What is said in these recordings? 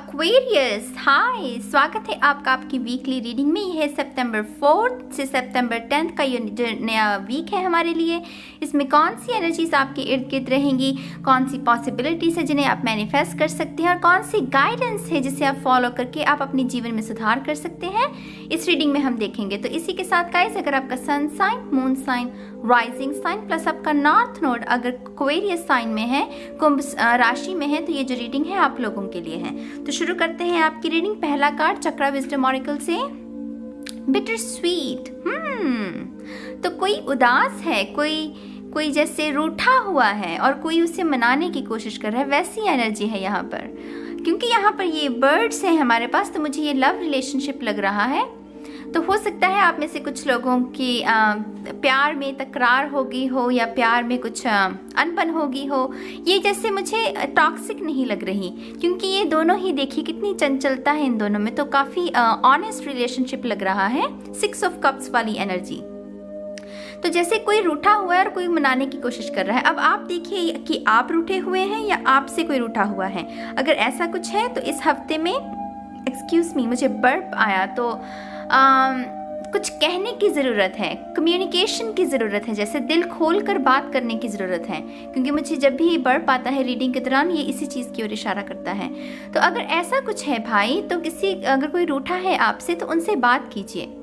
Aquarius, हाय, स्वागत है आपका आपकी वीकली रीडिंग में। यह है सितंबर 4 से सितंबर 10 का ये जो नया वीक है हमारे लिए। इसमें कौन सी एनर्जीज आपके इर्द गिर्द रहेंगी, कौन सी पॉसिबिलिटीज है जिन्हें आप मैनिफेस्ट कर सकते हैं और कौन सी गाइडेंस है जिसे आप फॉलो करके आप अपने जीवन में सुधार कर सकते हैं, इस रीडिंग में हम देखेंगे। तो इसी के साथ गाइस, अगर आपका sun sign, moon sign, rising sign plus आपका नॉर्थ नोड अगर एक्वेरियस साइन में है, कुंभ राशि में है, तो ये जो रीडिंग है आप लोगों के लिए है। तो शुरू करते हैं आपकी रीडिंग। पहला कार्ड चक्रा विजडम ऑरेकल से, बिटर स्वीट। तो कोई उदास है, कोई जैसे रूठा हुआ है और कोई उसे मनाने की कोशिश कर रहा है, वैसी एनर्जी है यहाँ पर। क्योंकि यहाँ पर ये बर्ड्स हैं हमारे पास, तो मुझे ये लव रिलेशनशिप लग रहा है। तो हो सकता है आप में से कुछ लोगों की प्यार में तकरार होगी हो या प्यार में कुछ अनबन होगी हो। ये जैसे मुझे टॉक्सिक नहीं लग रही, क्योंकि ये दोनों ही देखिए कितनी चंचलता है इन दोनों में। तो काफ़ी ऑनेस्ट रिलेशनशिप लग रहा है, 6 ऑफ कप्स वाली एनर्जी। तो जैसे कोई रूठा हुआ है और कोई मनाने की कोशिश कर रहा है। अब आप देखिए कि आप रूठे हुए हैं या आपसे कोई रूठा हुआ है। अगर ऐसा कुछ है तो इस हफ्ते में, एक्सक्यूज मी, मुझे बर्प आया, तो कुछ कहने की ज़रूरत है, कम्युनिकेशन की ज़रूरत है, जैसे दिल खोल कर बात करने की ज़रूरत है। क्योंकि मुझे जब भी बर्प आता है रीडिंग के दौरान, ये इसी चीज़ की ओर इशारा करता है। तो अगर ऐसा कुछ है भाई, तो अगर कोई रूठा है आपसे तो उनसे बात कीजिए।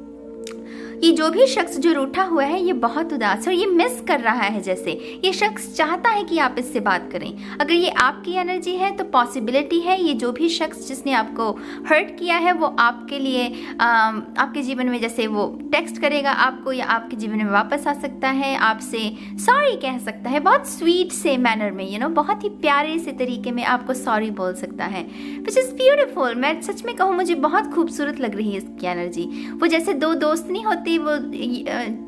ये जो भी शख्स जो रूठा हुआ है, ये बहुत उदास है और ये मिस कर रहा है, जैसे ये शख्स चाहता है कि आप इससे बात करें। अगर ये आपकी एनर्जी है तो पॉसिबिलिटी है ये जो भी शख्स जिसने आपको हर्ट किया है वो आपके लिए आपके जीवन में जैसे वो टेक्स्ट करेगा आपको या आपके जीवन में वापस आ सकता है, आपसे सॉरी कह सकता है, बहुत स्वीट से मैनर में, बहुत ही प्यारे से तरीके में आपको सॉरी बोल सकता है, विच इज़ ब्यूटीफुल। मैं सच में कहूँ, मुझे बहुत खूबसूरत लग रही है इसकी एनर्जी। वो जैसे दो दोस्त नहीं होते, वो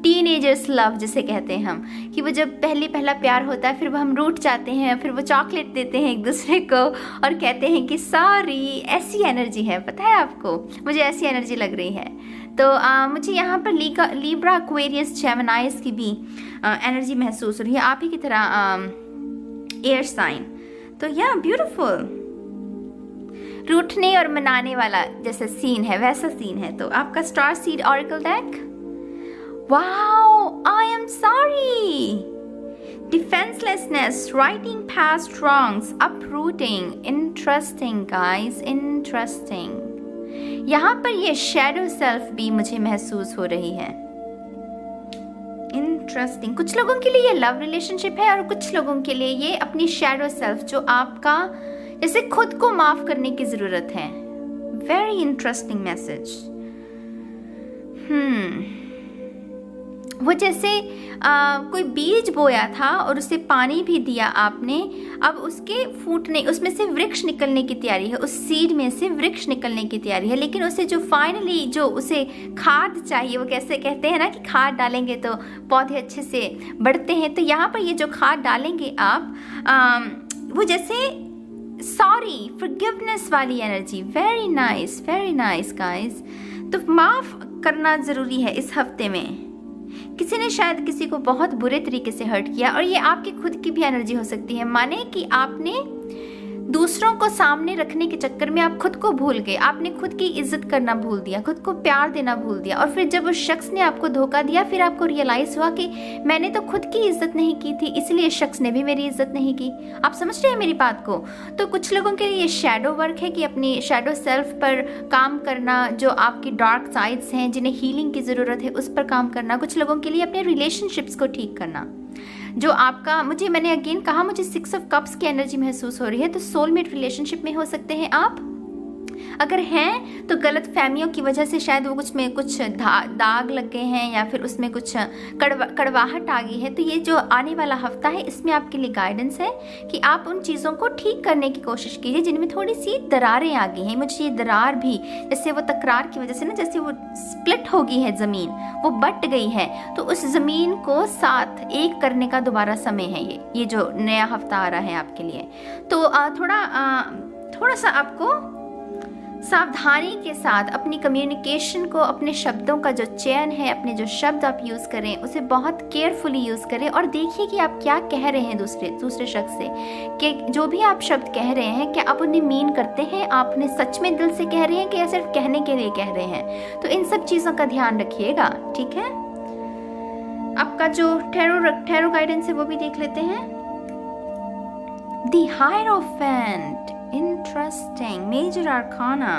टीनेजर्स लव जिसे कहते हैं हम, कि वो जब पहला प्यार होता है, फिर वो हम रूठ जाते हैं, फिर वो चॉकलेट देते हैं एक दूसरे को और कहते हैं कि सॉरी। ऐसी एनर्जी है, पता है आपको, मुझे ऐसी एनर्जी लग रही है। तो मुझे यहाँ पर लीब्रा, एक्वेरियस, जेमिनाइज की भी एनर्जी महसूस हो रही है, आप ही की तरह एयर साइन। तो या ब्यूटीफुल, रूठने और मनाने वाला जैसा सीन है वैसा सीन है। तो आपका star seed oracle deck, wow, I am sorry, defenselessness, righting past wrongs, uprooting, interesting guys, interesting. यहाँ पर ये शैडो सेल्फ भी मुझे महसूस हो रही है, इंटरेस्टिंग। कुछ लोगों के लिए ये लव रिलेशनशिप है और कुछ लोगों के लिए ये अपनी शैडो सेल्फ, जो आपका जैसे खुद को माफ करने की जरूरत है। Very interesting message. वो जैसे कोई बीज बोया था और उसे पानी भी दिया आपने, अब उसके फूटने, उसमें से वृक्ष निकलने की तैयारी है, उस सीड में से वृक्ष निकलने की तैयारी है। लेकिन उसे जो फाइनली जो उसे खाद चाहिए, वो कैसे कहते हैं ना कि खाद डालेंगे तो पौधे अच्छे से बढ़ते हैं। तो यहाँ पर ये जो खाद डालेंगे आप, वो जैसे सॉरी, फॉरगिवनेस वाली एनर्जी। Very nice guys. तो माफ करना ज़रूरी है इस हफ्ते में। किसी ने शायद किसी को बहुत बुरे तरीके से हर्ट किया, और ये आपकी खुद की भी एनर्जी हो सकती है। माने कि आपने दूसरों को सामने रखने के चक्कर में आप खुद को भूल गए, आपने खुद की इज्जत करना भूल दिया, खुद को प्यार देना भूल दिया, और फिर जब उस शख्स ने आपको धोखा दिया, फिर आपको रियलाइज हुआ कि मैंने तो खुद की इज्जत नहीं की थी, इसलिए शख्स ने भी मेरी इज्जत नहीं की। आप समझ रहे हैं मेरी बात को? तो कुछ लोगों के लिए ये शैडो वर्क है कि अपनी शैडो सेल्फ पर काम करना, जो आपकी डार्क साइड्स हैं जिन्हें हीलिंग की ज़रूरत है उस पर काम करना। कुछ लोगों के लिए अपने रिलेशनशिप्स को ठीक करना, जो आपका, मैंने अगेन कहा, मुझे 6 ऑफ कप्स की एनर्जी महसूस हो रही है। तो सोलमेट रिलेशनशिप में हो सकते हैं आप। अगर हैं तो गलत फहमियों की वजह से शायद वो कुछ दाग लग गए हैं या फिर उसमें कुछ कड़वाहट आ गई है। तो ये जो आने वाला हफ्ता है, इसमें आपके लिए गाइडेंस है कि आप उन चीज़ों को ठीक करने की कोशिश कीजिए जिनमें थोड़ी सी दरारें आ गई हैं। मुझे ये दरार भी, जैसे वो तकरार की वजह से ना, जैसे वो स्प्लिट हो गई है ज़मीन, वो बट गई है, तो उस ज़मीन को साथ एक करने का दोबारा समय है ये जो नया हफ्ता आ रहा है आपके लिए। तो थोड़ा सा आपको सावधानी के साथ अपनी कम्युनिकेशन को, अपने शब्दों का जो चयन है, अपने जो शब्द आप यूज़ करें उसे बहुत केयरफुली यूज़ करें और देखिए कि आप क्या कह रहे हैं दूसरे शख्स से, कि जो भी आप शब्द कह रहे हैं क्या आप उन्हें मीन करते हैं, आप उन्हें सच में दिल से कह रहे हैं कि या सिर्फ कहने के लिए कह रहे हैं। तो इन सब चीज़ों का ध्यान रखिएगा, ठीक है। आपका जो टैरो गाइडेंस है वो भी देख लेते हैं। The hierophant, interesting, major arcana.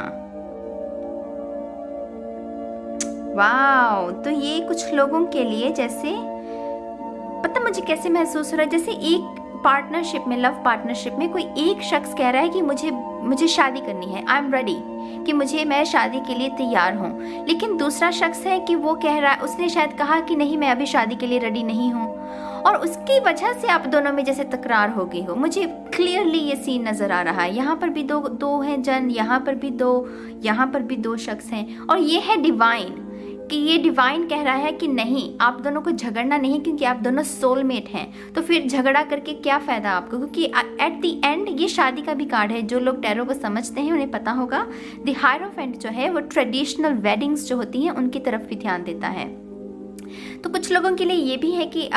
Wow, तो ये कुछ लोगों के लिए जैसे पता मुझे कैसे महसूस हो रहा है, जैसे एक पार्टनरशिप में, लव पार्टनरशिप में कोई एक शख्स कह रहा है कि मुझे शादी करनी है, आई एम रेडी, कि मैं शादी के लिए तैयार हूँ। लेकिन दूसरा शख्स है कि वो कह रहा है, उसने शायद कहा कि नहीं मैं अभी शादी के लिए रेडी नहीं हूँ, और उसकी वजह से आप दोनों में जैसे तकरार हो गई हो। मुझे क्लियरली ये सीन नज़र आ रहा है। यहाँ पर भी दो हैं जन, यहाँ पर भी दो शख्स हैं, और ये है डिवाइन, कि ये डिवाइन कह रहा है कि नहीं, आप दोनों को झगड़ना नहीं, क्योंकि आप दोनों सोलमेट हैं। तो फिर झगड़ा करके क्या फ़ायदा आपको, क्योंकि एट द एंड ये शादी का भी कार्ड है। जो लोग टैरो को समझते हैं उन्हें पता होगा, द हायरोफेंट जो है वो ट्रेडिशनल वेडिंग्स जो होती हैं उनकी तरफ भी ध्यान देता है। तो कुछ लोगों के लिए ये भी है कि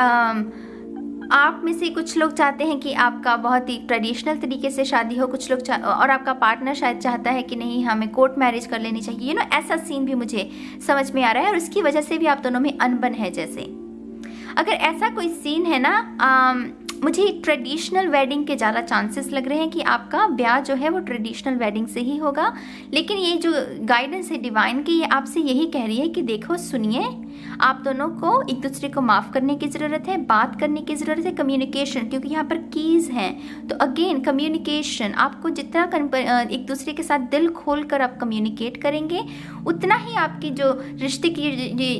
आप में से कुछ लोग चाहते हैं कि आपका बहुत ही ट्रेडिशनल तरीके से शादी हो, कुछ लोग और आपका पार्टनर शायद चाहता है कि नहीं हमें कोर्ट मैरिज कर लेनी चाहिए। ऐसा सीन भी मुझे समझ में आ रहा है, और उसकी वजह से भी आप दोनों में अनबन है। जैसे अगर ऐसा कोई सीन है ना, मुझे ट्रेडिशनल वेडिंग के ज़्यादा चांसेस लग रहे हैं कि आपका ब्याह जो है वो ट्रेडिशनल वेडिंग से ही होगा। लेकिन ये जो गाइडेंस है डिवाइन की, ये आपसे यही कह रही है कि देखो, सुनिए, आप दोनों को एक दूसरे को माफ़ करने की ज़रूरत है, बात करने की ज़रूरत है, कम्युनिकेशन, क्योंकि यहाँ पर कीज़ हैं। तो अगेन कम्युनिकेशन, आपको जितना एक दूसरे के साथ दिल खोल कर आप कम्युनिकेट करेंगे, उतना ही आपकी जो रिश्ते की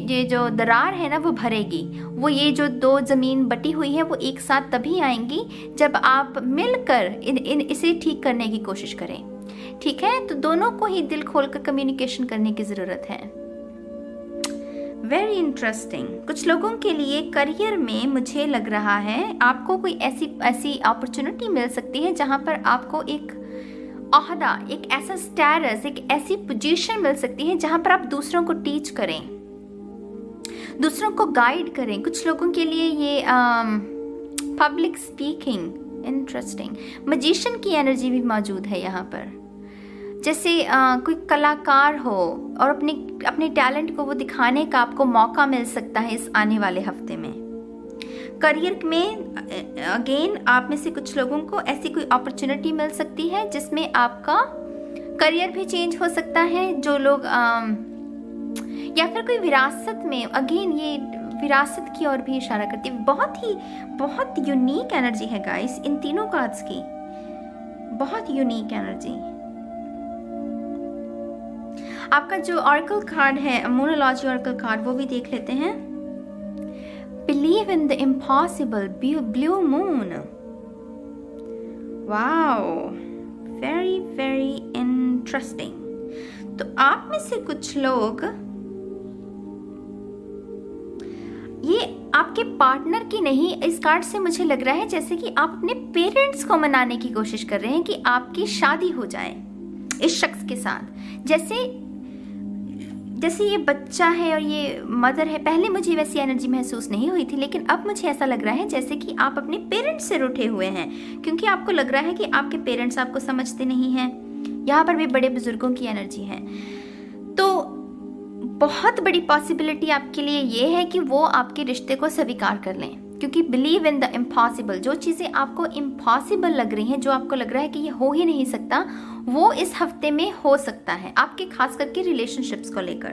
ये जो दरार है ना वो भरेगी। वो ये जो दो ज़मीन बटी हुई है वो एक साथ तभी आएंगी जब आप मिलकर इसे ठीक करने की कोशिश करें, ठीक है। तो दोनों को ही दिल खोल कर कम्युनिकेशन करने की ज़रूरत है। Very interesting. कुछ लोगों के लिए करियर में मुझे लग रहा है आपको कोई ऐसी अपॉर्चुनिटी मिल सकती है जहां पर आपको एक ओहदा, एक ऐसा स्टेटस, एक ऐसी पोजीशन मिल सकती है जहां पर आप दूसरों को टीच करें, दूसरों को गाइड करें। कुछ लोगों के लिए ये पब्लिक स्पीकिंग, इंटरेस्टिंग। मैजिशियन की एनर्जी भी मौजूद है यहाँ पर, जैसे कोई कलाकार हो और अपने टैलेंट को वो दिखाने का आपको मौका मिल सकता है इस आने वाले हफ्ते में। करियर में अगेन आप में से कुछ लोगों को ऐसी कोई अपॉर्चुनिटी मिल सकती है जिसमें आपका करियर भी चेंज हो सकता है। जो लोग या फिर कोई विरासत में, अगेन ये विरासत की ओर भी इशारा करती है। बहुत यूनिक एनर्जी है गाइस इन तीनों कार्ड्स की, बहुत यूनिक एनर्जी। आपका जो ऑरेकल कार्ड है, मूनोलॉजी ऑरेकल कार्ड, वो भी देख लेते हैं। Believe in the impossible, blue moon. Wow, very very interesting. तो आप में से कुछ लोग, ये आपके पार्टनर की नहीं, इस कार्ड से मुझे लग रहा है जैसे कि आप अपने पेरेंट्स को मनाने की कोशिश कर रहे हैं कि आपकी शादी हो जाए इस शख्स के साथ। जैसे ये बच्चा है और ये मदर है। पहले मुझे वैसी एनर्जी महसूस नहीं हुई थी, लेकिन अब मुझे ऐसा लग रहा है जैसे कि आप अपने पेरेंट्स से रूठे हुए हैं, क्योंकि आपको लग रहा है कि आपके पेरेंट्स आपको समझते नहीं हैं। यहाँ पर भी बड़े बुजुर्गों की एनर्जी है। तो बहुत बड़ी पॉसिबिलिटी आपके लिए ये है कि वो आपके रिश्ते को स्वीकार कर लें, क्योंकि बिलीव इन द इम्पॉसिबल, जो चीज़ें आपको इम्पॉसिबल लग रही हैं, जो आपको लग रहा है कि ये हो ही नहीं सकता, वो इस हफ्ते में हो सकता है, आपके खास करके रिलेशनशिप्स को लेकर।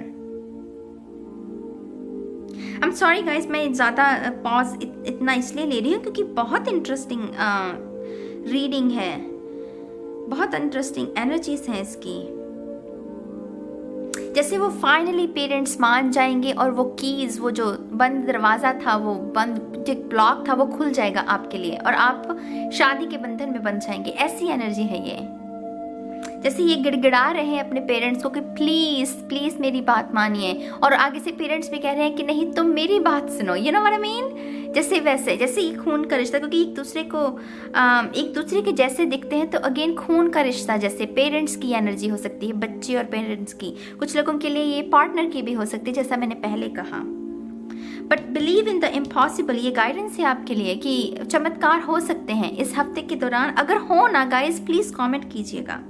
आई एम सॉरी गाइस, मैं ज़्यादा पॉज इतना इसलिए ले रही हूँ क्योंकि बहुत इंटरेस्टिंग रीडिंग है, बहुत इंटरेस्टिंग एनर्जीज हैं इसकी। जैसे वो फाइनली पेरेंट्स मान जाएंगे और वो कीज़, वो जो बंद दरवाज़ा था, वो बंद जो ब्लॉक था, वो खुल जाएगा आपके लिए और आप शादी के बंधन में बंध जाएंगे। ऐसी एनर्जी है ये। जैसे ये गिड़गिड़ा रहे हैं अपने पेरेंट्स को कि प्लीज़ प्लीज़ मेरी बात मानिए, और आगे से पेरेंट्स भी कह रहे हैं कि नहीं तुम मेरी बात सुनो, you know what I mean. जैसे वैसे, जैसे ये खून का रिश्ता, क्योंकि एक दूसरे के जैसे दिखते हैं, तो अगेन खून का रिश्ता, जैसे पेरेंट्स की एनर्जी हो सकती है, बच्चे और पेरेंट्स की, कुछ लोगों के लिए ये पार्टनर की भी हो सकती है, जैसा मैंने पहले कहा। But believe in the impossible, ये गाइडेंस है आपके लिए कि चमत्कार हो सकते हैं इस हफ्ते के दौरान। अगर हो ना गाइस, प्लीज कमेंट कीजिएगा।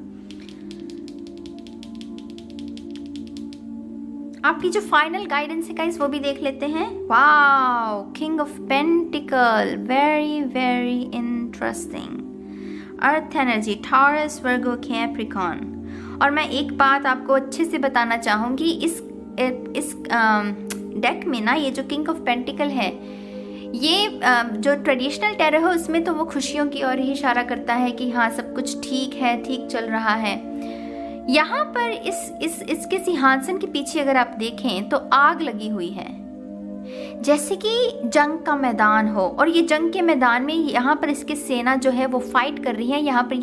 आपकी जो फाइनल गाइडेंस है गाइस, वो भी देख लेते हैं। Wow, king of pentacle, very very interesting. Earth energy, taurus, Virgo, Capricorn. और मैं एक बात आपको अच्छे से बताना चाहूंगी, इस डेक में ना, ये जो किंग ऑफ पेंटिकल है, ये जो ट्रेडिशनल टैरो है उसमें तो वो खुशियों की ओर ही इशारा करता है कि हाँ सब कुछ ठीक है, ठीक चल रहा है। यहाँ पर इसके सिंहासन के पीछे अगर आप देखें तो आग लगी हुई है, जैसे कि जंग का मैदान हो, और ये जंग के मैदान में यहाँ पर इसके सेना जो है वो फाइट कर रही है। यहाँ पर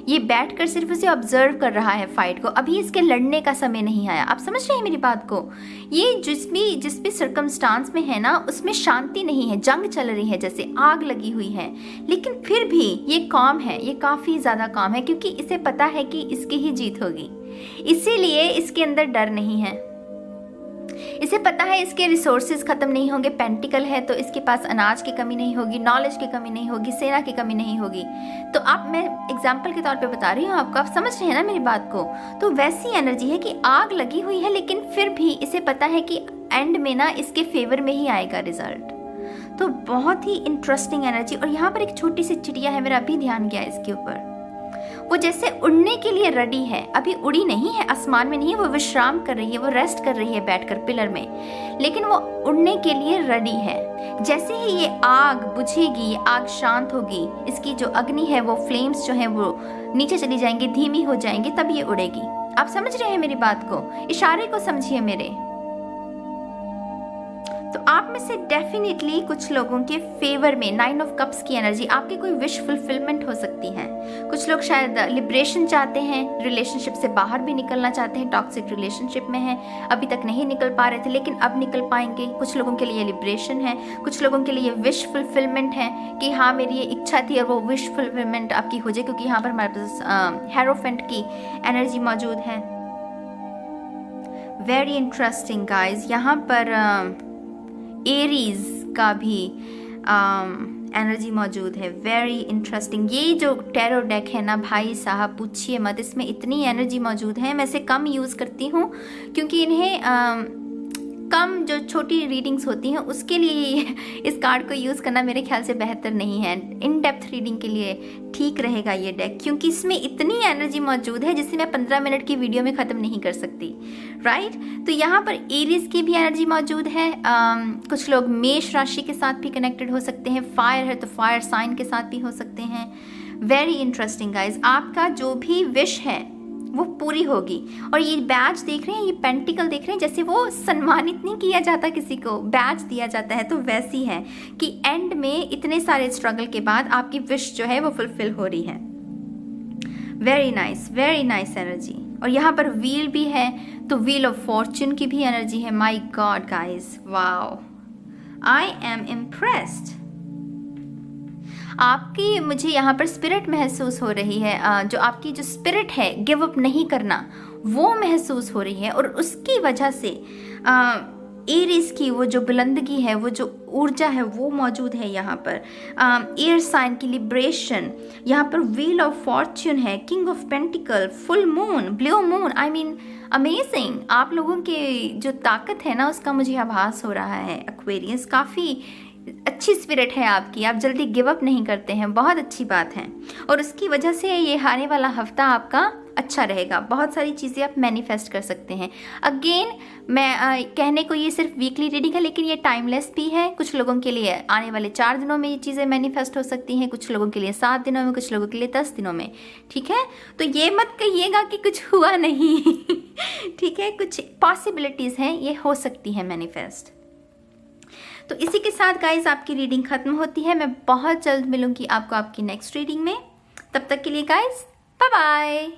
ये बैठकर सिर्फ उसे ऑब्जर्व कर रहा है फाइट को। अभी इसके लड़ने का समय नहीं आया। आप समझ रहे हैं मेरी बात को? ये जिस भी सर्कमस्टांस में है ना, उसमें शांति नहीं है, जंग चल रही है, जैसे आग लगी हुई है, लेकिन फिर भी ये काम है, ये काफ़ी ज़्यादा काम है, क्योंकि इसे पता है कि इसकी ही जीत होगी। इसीलिए इसके अंदर डर नहीं है। इसे पता है इसके रिसोर्सेज खत्म नहीं होंगे। पेंटिकल है तो इसके पास अनाज की कमी नहीं होगी, नॉलेज की कमी नहीं होगी, सेना की कमी नहीं होगी। तो मैं एग्जाम्पल के तौर पे बता रही हूँ आपको, आप समझ रहे हैं ना मेरी बात को? तो वैसी एनर्जी है कि आग लगी हुई है, लेकिन फिर भी इसे पता है कि एंड में ना इसके फेवर में ही आएगा रिजल्ट। तो बहुत ही इंटरेस्टिंग एनर्जी। और यहाँ पर एक छोटी सी चिड़िया है, मेरा अभी ध्यान गया इसके ऊपर। वो जैसे उड़ने के लिए रेडी है, अभी उड़ी नहीं है, आसमान में नहीं है, वो विश्राम कर रही है, वो रेस्ट कर रही है बैठकर पिलर में, लेकिन वो उड़ने के लिए रेडी है। जैसे ही ये आग बुझेगी, ये आग शांत होगी, इसकी जो अग्नि है, वो फ्लेम्स जो है वो नीचे चली जाएंगी, धीमी हो जाएंगी, तब ये उड़ेगी। आप समझ रहे हैं मेरी बात को? इशारे को समझिए मेरे। तो आप में से डेफिनेटली कुछ लोगों के फेवर में 9 ऑफ कप्स की एनर्जी, आपकी कोई विश फुलफिलमेंट हो सकती है। कुछ लोग शायद लिबरेशन चाहते हैं, रिलेशनशिप से बाहर भी निकलना चाहते हैं, टॉक्सिक रिलेशनशिप में हैं, अभी तक नहीं निकल पा रहे थे लेकिन अब निकल पाएंगे। कुछ लोगों के लिए लिबरेशन है, कुछ लोगों के लिए विश फुलफिलमेंट है कि हाँ मेरी ये इच्छा थी और वो विश फुलफिलमेंट आपकी हो जाए, क्योंकि यहाँ पर हमारे पास हेरोफेंट की एनर्जी मौजूद है। Very interesting guys. यहाँ पर एरीज का भी एनर्जी मौजूद है। Very interesting. ये जो टैरो डेक है ना भाई साहब, पूछिए मत, इसमें इतनी एनर्जी मौजूद है। मैं इसे कम यूज़ करती हूँ क्योंकि इन्हें कम जो छोटी रीडिंग्स होती हैं उसके लिए इस कार्ड को यूज़ करना मेरे ख्याल से बेहतर नहीं है। इन डेप्थ रीडिंग के लिए ठीक रहेगा ये डेक, क्योंकि इसमें इतनी एनर्जी मौजूद है जिसे मैं 15 मिनट की वीडियो में ख़त्म नहीं कर सकती, राइट। तो यहाँ पर एरीज की भी एनर्जी मौजूद है। कुछ लोग मेष राशि के साथ भी कनेक्टेड हो सकते हैं, फायर है तो फायर साइन के साथ भी हो सकते हैं। Very interesting guys. आपका जो भी विश है वो पूरी होगी। और ये बैच देख रहे हैं, ये पेंटिकल देख रहे हैं, जैसे वो सम्मानित नहीं किया जाता किसी को, बैच दिया जाता है, तो वैसी है कि एंड में इतने सारे स्ट्रगल के बाद आपकी विश जो है वो फुलफिल हो रही है। Very nice energy. और यहाँ पर व्हील भी है, तो व्हील ऑफ फॉर्च्यून की भी एनर्जी है। My God guys, wow, I am impressed. आपकी मुझे यहाँ पर स्पिरिट महसूस हो रही है, जो आपकी जो स्पिरिट है गिव अप नहीं करना, वो महसूस हो रही है। और उसकी वजह से एरीज की वो जो बुलंदगी है, वो जो ऊर्जा है वो मौजूद है यहाँ पर। एयर साइन की लिब्रेशन, यहाँ पर व्हील ऑफ फॉर्च्यून है, king of pentacle, full moon, blue moon, I mean amazing. आप लोगों के जो ताकत है ना उसका मुझे आभास हो रहा है। एक्वेरियस, काफ़ी अच्छी स्पिरिट है आपकी, आप जल्दी गिव अप नहीं करते हैं, बहुत अच्छी बात है। और उसकी वजह से ये आने वाला हफ्ता आपका अच्छा रहेगा, बहुत सारी चीज़ें आप मैनिफेस्ट कर सकते हैं। अगेन मैं कहने को ये सिर्फ वीकली रीडिंग है, लेकिन ये टाइमलेस भी है। कुछ लोगों के लिए आने वाले 4 दिनों में ये चीज़ें मैनिफेस्ट हो सकती हैं, कुछ लोगों के लिए 7 दिनों में, कुछ लोगों के लिए 10 दिनों में, ठीक है। तो ये मत कहिएगा कि कुछ हुआ नहीं ठीक है, कुछ पॉसिबिलिटीज़ हैं, ये हो सकती है मैनिफेस्ट। तो इसी के साथ गाइज आपकी रीडिंग खत्म होती है। मैं बहुत जल्द मिलूंगी आपको आपकी नेक्स्ट रीडिंग में। तब तक के लिए गाइज बाय बाय।